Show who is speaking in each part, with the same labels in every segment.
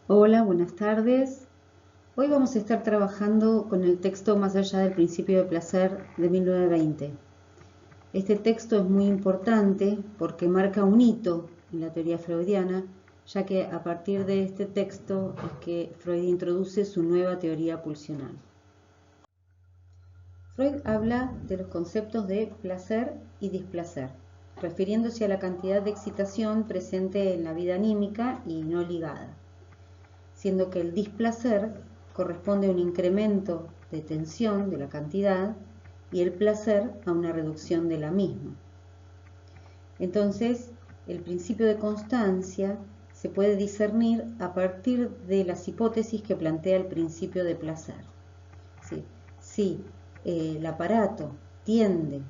Speaker 1: Hola, buenas tardes. Hoy vamos a estar trabajando con el texto Más allá del principio de placer de 1920. Este texto es muy importante porque marca un hito en la teoría freudiana, ya que a partir de este texto es que Freud introduce su nueva teoría pulsional. Freud habla de los conceptos de placer y displacer, refiriéndose a la cantidad de excitación presente en la vida anímica y no ligada, siendo que el displacer corresponde a un incremento de tensión de la cantidad y el placer a una reducción de la misma. Entonces, el principio de constancia se puede discernir a partir de las hipótesis que plantea el principio de placer. Si el aparato tiende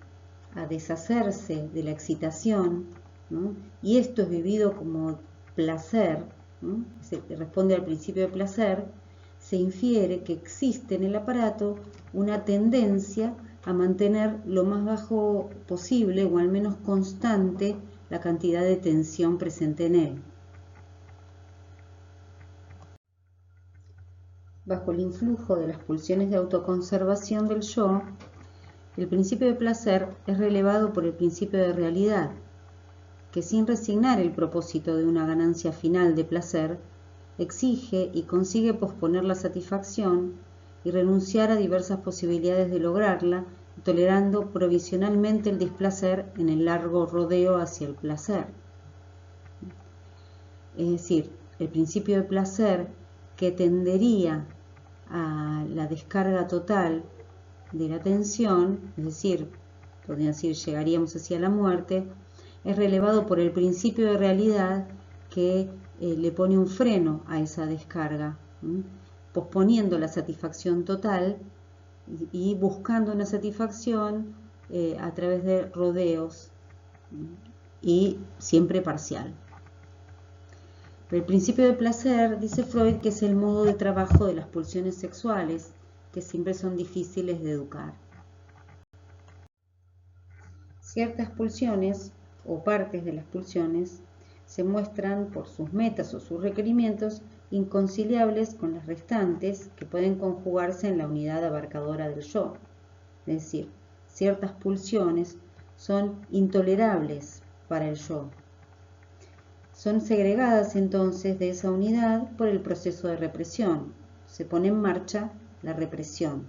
Speaker 1: a deshacerse de la excitación, ¿no? Y esto es vivido como placer, ¿no? Se responde al principio de placer, se infiere que existe en el aparato una tendencia a mantener lo más bajo posible o al menos constante la cantidad de tensión presente en él. Bajo el influjo de las pulsiones de autoconservación del yo, el principio de placer es relevado por el principio de realidad, que sin resignar el propósito de una ganancia final de placer, exige y consigue posponer la satisfacción y renunciar a diversas posibilidades de lograrla, tolerando provisionalmente el displacer en el largo rodeo hacia el placer. Es decir, el principio de placer que tendería a la descarga total de la tensión, es decir, podría decir llegaríamos hacia la muerte, es relevado por el principio de realidad que le pone un freno a esa descarga, posponiendo la satisfacción total y buscando una satisfacción a través de rodeos y siempre parcial. Pero el principio de placer, dice Freud, que es el modo de trabajo de las pulsiones sexuales, que siempre son difíciles de educar. Ciertas pulsiones o partes de las pulsiones se muestran por sus metas o sus requerimientos inconciliables con las restantes que pueden conjugarse en la unidad abarcadora del yo. Es decir, ciertas pulsiones son intolerables para el yo. Son segregadas entonces de esa unidad por el proceso de represión. Se pone en marcha la represión.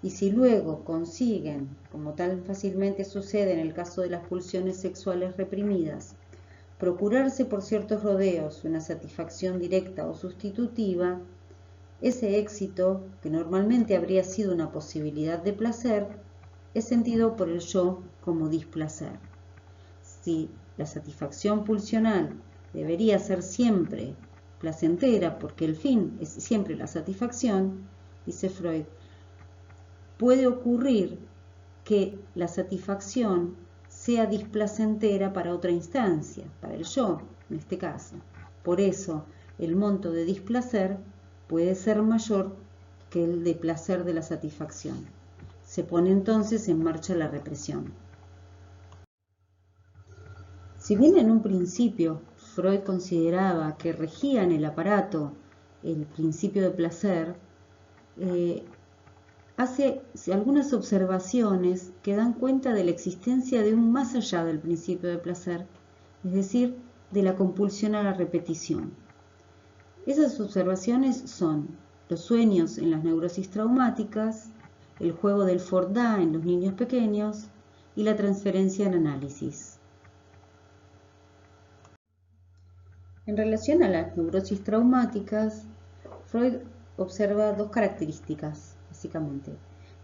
Speaker 1: Y si luego consiguen, como tan fácilmente sucede en el caso de las pulsiones sexuales reprimidas, procurarse por ciertos rodeos una satisfacción directa o sustitutiva, ese éxito, que normalmente habría sido una posibilidad de placer, es sentido por el yo como displacer. Si la satisfacción pulsional debería ser siempre placentera, porque el fin es siempre la satisfacción, dice Freud, puede ocurrir que la satisfacción sea displacentera para otra instancia, para el yo, en este caso. Por eso, el monto de displacer puede ser mayor que el de placer de la satisfacción. Se pone entonces en marcha la represión. Si bien en un principio Freud consideraba que regía en el aparato el principio de placer, hace algunas observaciones que dan cuenta de la existencia de un más allá del principio de placer, es decir, de la compulsión a la repetición. Esas observaciones son los sueños en las neurosis traumáticas, el juego del Fordá en los niños pequeños y la transferencia en análisis. En relación a las neurosis traumáticas, Freud observa dos características, básicamente,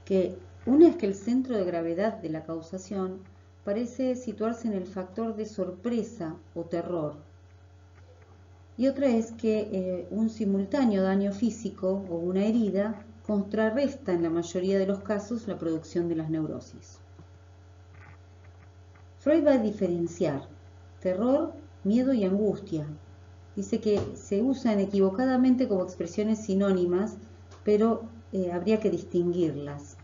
Speaker 1: que una es que el centro de gravedad de la causación parece situarse en el factor de sorpresa o terror, y otra es que un simultáneo daño físico o una herida contrarresta en la mayoría de los casos la producción de las neurosis. Freud va a diferenciar terror, miedo y angustia. Dice que se usan equivocadamente como expresiones sinónimas, pero habría que distinguirlas.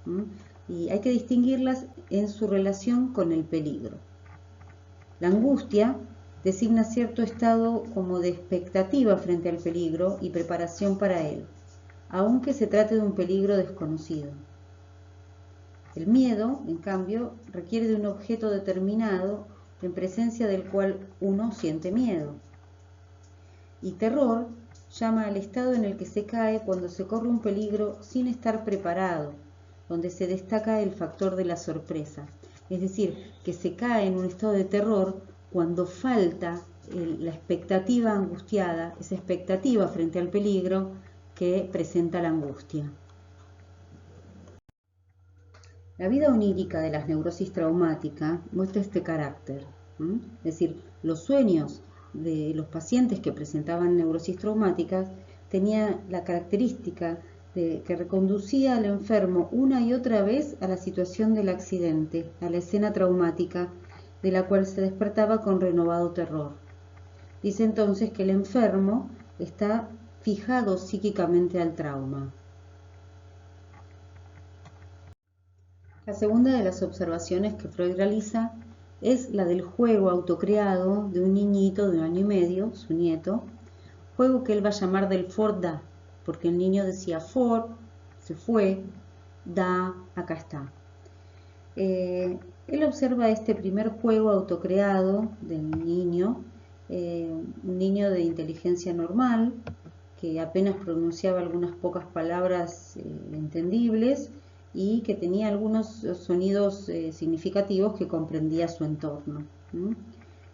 Speaker 1: Y hay que distinguirlas en su relación con el peligro. La angustia designa cierto estado como de expectativa frente al peligro y preparación para él, aunque se trate de un peligro desconocido. El miedo, en cambio, requiere de un objeto determinado en presencia del cual uno siente miedo. Y terror llama al estado en el que se cae cuando se corre un peligro sin estar preparado, donde se destaca el factor de la sorpresa. Es decir, que se cae en un estado de terror cuando falta la expectativa angustiada, esa expectativa frente al peligro que presenta la angustia. La vida onírica de las neurosis traumáticas muestra este carácter. Es decir, los sueños de los pacientes que presentaban neurosis traumáticas tenían la característica de que reconducía al enfermo una y otra vez a la situación del accidente, a la escena traumática, de la cual se despertaba con renovado terror. Dice entonces que el enfermo está fijado psíquicamente al trauma. La segunda de las observaciones que Freud realiza es la del juego autocreado de un niñito de 1 año y medio, su nieto, juego que él va a llamar del for da, porque el niño decía for, se fue, da, acá está. Él observa este primer juego autocreado del niño, un niño de inteligencia normal, que apenas pronunciaba algunas pocas palabras entendibles y que tenía algunos sonidos significativos que comprendía su entorno.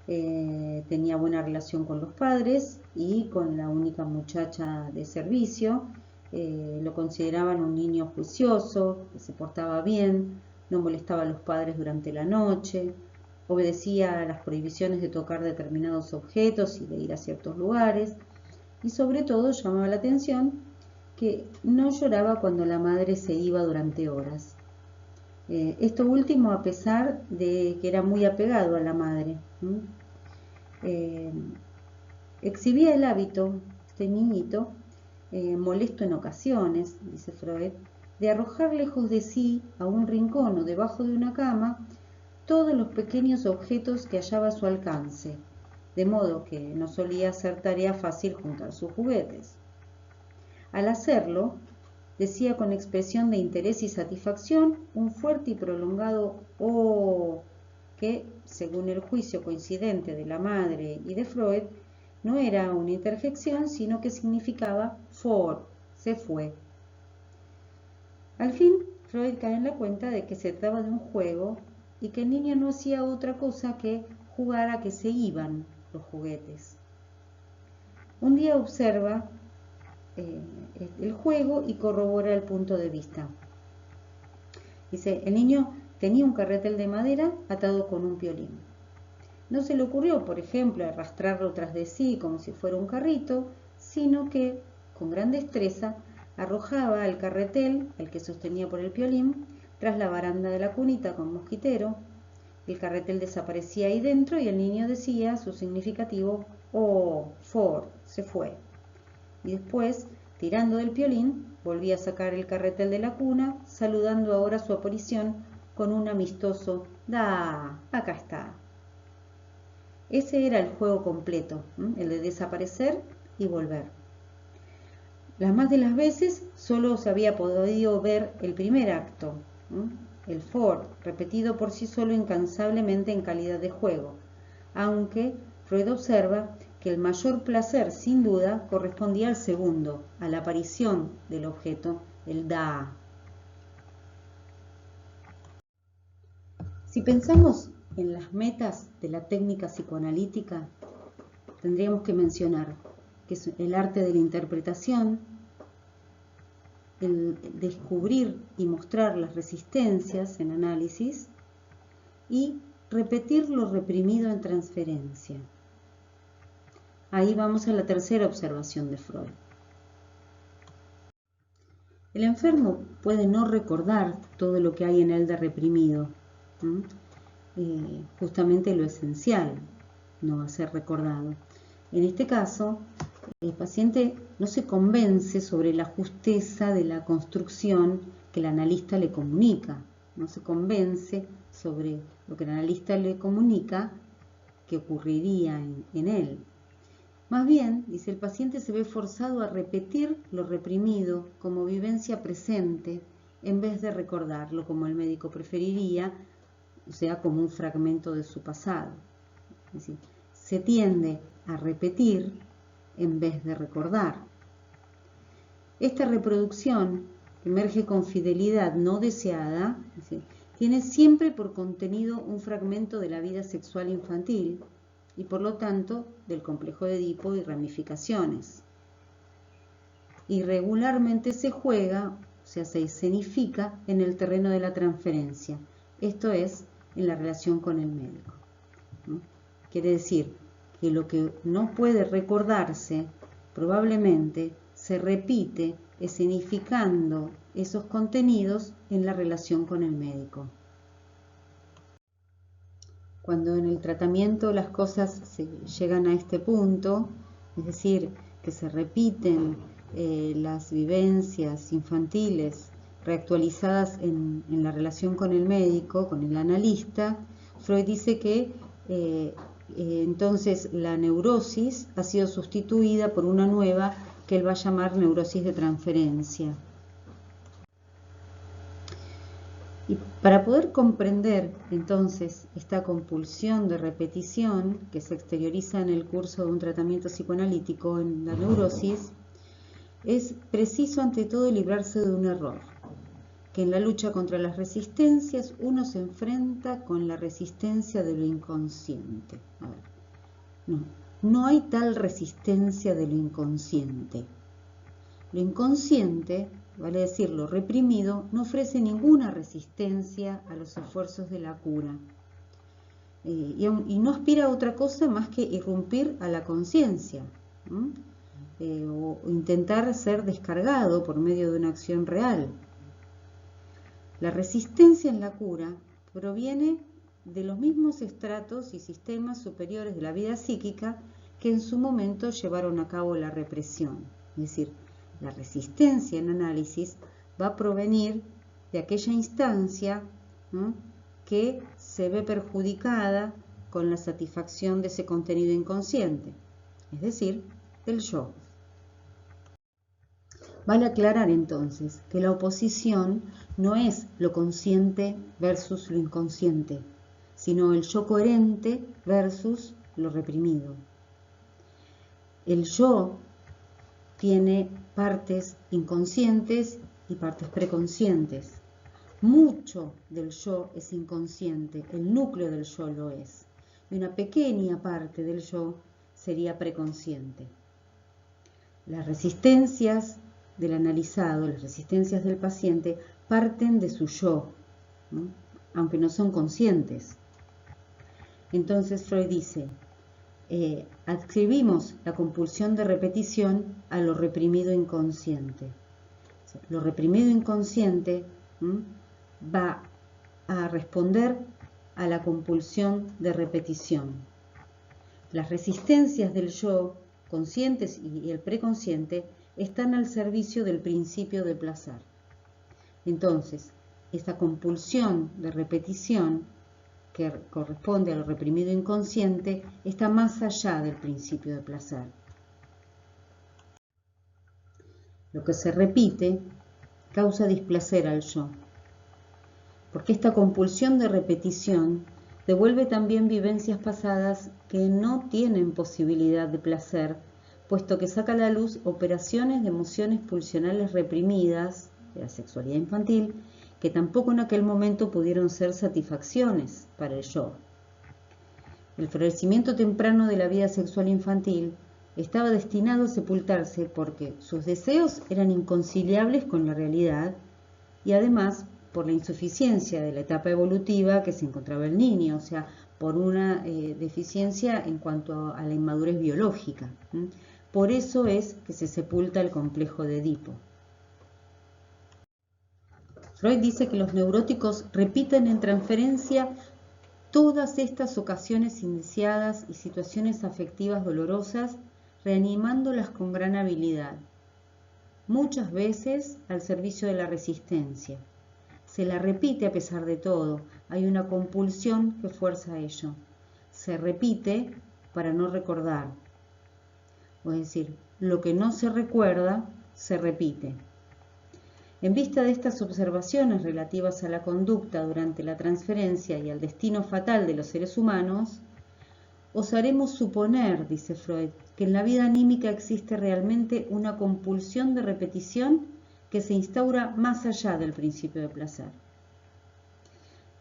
Speaker 1: Tenía buena relación con los padres y con la única muchacha de servicio. Lo consideraban un niño juicioso, que se portaba bien, no molestaba a los padres durante la noche, obedecía a las prohibiciones de tocar determinados objetos y de ir a ciertos lugares, y sobre todo llamaba la atención que no lloraba cuando la madre se iba durante horas. Esto último a pesar de que era muy apegado a la madre. Exhibía el hábito, este niñito, molesto en ocasiones, dice Freud, de arrojar lejos de sí, a un rincón o debajo de una cama, todos los pequeños objetos que hallaba a su alcance, de modo que no solía ser tarea fácil juntar sus juguetes. Al hacerlo, decía con expresión de interés y satisfacción un fuerte y prolongado "oh", que, según el juicio coincidente de la madre y de Freud, no era una interjección, sino que significaba for, se fue. Al fin, Freud cae en la cuenta de que se trataba de un juego y que el niño no hacía otra cosa que jugar a que se iban los juguetes. Un día observa el juego y corrobora el punto de vista. Dice, el niño tenía un carretel de madera atado con un piolín. No se le ocurrió, por ejemplo, arrastrarlo tras de sí como si fuera un carrito, sino que, con gran destreza, arrojaba el carretel, el que sostenía por el piolín, tras la baranda de la cunita con mosquitero. El carretel desaparecía ahí dentro y el niño decía su significativo "oh, for", se fue. Y después, tirando del piolín, volvía a sacar el carretel de la cuna, saludando ahora su aparición con un amistoso "da, acá está". Ese era el juego completo, el de desaparecer y volver. Las más de las veces solo se había podido ver el primer acto, el for, repetido por sí solo incansablemente en calidad de juego, aunque Freud observa que el mayor placer, sin duda, correspondía al segundo, a la aparición del objeto, el da. Si pensamos en las metas de la técnica psicoanalítica, tendríamos que mencionar que es el arte de la interpretación, el descubrir y mostrar las resistencias en análisis y repetir lo reprimido en transferencia. Ahí vamos a la tercera observación de Freud. El enfermo puede no recordar todo lo que hay en él de reprimido, justamente lo esencial no va a ser recordado. En este caso, el paciente no se convence sobre la justeza de la construcción que el analista le comunica, no se convence sobre lo que el analista le comunica, que ocurriría en él. Más bien, dice, el paciente se ve forzado a repetir lo reprimido como vivencia presente en vez de recordarlo como el médico preferiría, o sea, como un fragmento de su pasado. Es decir, se tiende a repetir en vez de recordar. Esta reproducción emerge con fidelidad no deseada, es decir, tiene siempre por contenido un fragmento de la vida sexual infantil y por lo tanto del complejo de Edipo y ramificaciones. Y regularmente se juega, o sea, se escenifica en el terreno de la transferencia, esto es, en la relación con el médico. ¿No? Quiere decir que lo que no puede recordarse probablemente se repite escenificando esos contenidos en la relación con el médico. Cuando en el tratamiento las cosas llegan a este punto, es decir, que se repiten las vivencias infantiles reactualizadas en la relación con el médico, con el analista, Freud dice que entonces la neurosis ha sido sustituida por una nueva que él va a llamar neurosis de transferencia. Y para poder comprender entonces esta compulsión de repetición que se exterioriza en el curso de un tratamiento psicoanalítico en la neurosis, es preciso ante todo librarse de un error, que en la lucha contra las resistencias uno se enfrenta con la resistencia de lo inconsciente. A ver, no hay tal resistencia de lo inconsciente. Lo inconsciente, vale decir, lo reprimido, no ofrece ninguna resistencia a los esfuerzos de la cura. Y no aspira a otra cosa más que irrumpir a la conciencia, o intentar ser descargado por medio de una acción real. La resistencia en la cura proviene de los mismos estratos y sistemas superiores de la vida psíquica que en su momento llevaron a cabo la represión. Es decir, la resistencia en análisis va a provenir de aquella instancia, ¿no?, que se ve perjudicada con la satisfacción de ese contenido inconsciente, es decir, del yo. Vale aclarar entonces que la oposición no es lo consciente versus lo inconsciente, sino el yo coherente versus lo reprimido. El yo tiene partes inconscientes y partes preconscientes. Mucho del yo es inconsciente, el núcleo del yo lo es, y una pequeña parte del yo sería preconsciente. Las resistencias del analizado, las resistencias del paciente, parten de su yo, ¿no?, aunque no son conscientes. Entonces Freud dice, adscribimos la compulsión de repetición a lo reprimido inconsciente. Lo reprimido inconsciente va a responder a la compulsión de repetición. Las resistencias del yo, conscientes y el preconsciente, están al servicio del principio de placer. Entonces, esta compulsión de repetición, que corresponde a lo reprimido inconsciente, está más allá del principio de placer. Lo que se repite causa displacer al yo, porque esta compulsión de repetición devuelve también vivencias pasadas que no tienen posibilidad de placer, puesto que saca a la luz operaciones de emociones pulsionales reprimidas de la sexualidad infantil, que tampoco en aquel momento pudieron ser satisfacciones para el yo. El florecimiento temprano de la vida sexual infantil estaba destinado a sepultarse porque sus deseos eran inconciliables con la realidad y además por la insuficiencia de la etapa evolutiva que se encontraba el niño, o sea, por una deficiencia en cuanto a la inmadurez biológica. Por eso es que se sepulta el complejo de Edipo. Freud dice que los neuróticos repiten en transferencia todas estas ocasiones iniciadas y situaciones afectivas dolorosas, reanimándolas con gran habilidad, muchas veces al servicio de la resistencia. Se la repite a pesar de todo, hay una compulsión que fuerza a ello. se repite para no recordar. Es decir, lo que no se recuerda se repite. En vista de estas observaciones relativas a la conducta durante la transferencia y al destino fatal de los seres humanos, osaremos suponer, dice Freud, que en la vida anímica existe realmente una compulsión de repetición que se instaura más allá del principio de placer.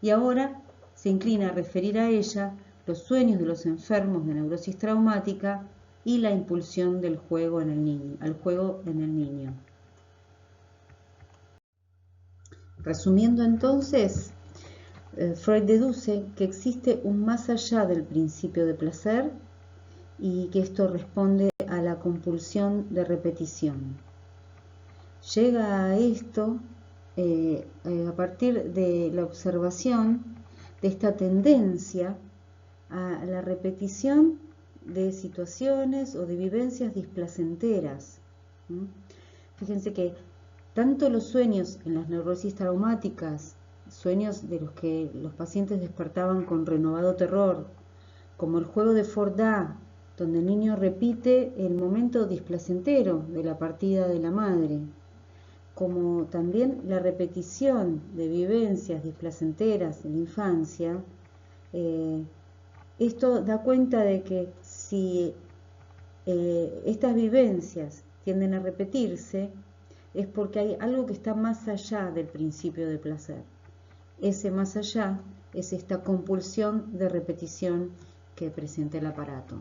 Speaker 1: Y ahora se inclina a referir a ella los sueños de los enfermos de neurosis traumática y la impulsión del juego en el niño, Resumiendo entonces, Freud deduce que existe un más allá del principio de placer y que esto responde a la compulsión de repetición. Llega a esto a partir de la observación de esta tendencia a la repetición de situaciones o de vivencias displacenteras. Fíjense que tanto los sueños en las neurosis traumáticas, sueños de los que los pacientes despertaban con renovado terror, como el juego de Ford-A, donde el niño repite el momento displacentero de la partida de la madre, como también la repetición de vivencias displacenteras en la infancia, esto da cuenta de que si estas vivencias tienden a repetirse, es porque hay algo que está más allá del principio de placer. Ese más allá es esta compulsión de repetición que presenta el aparato.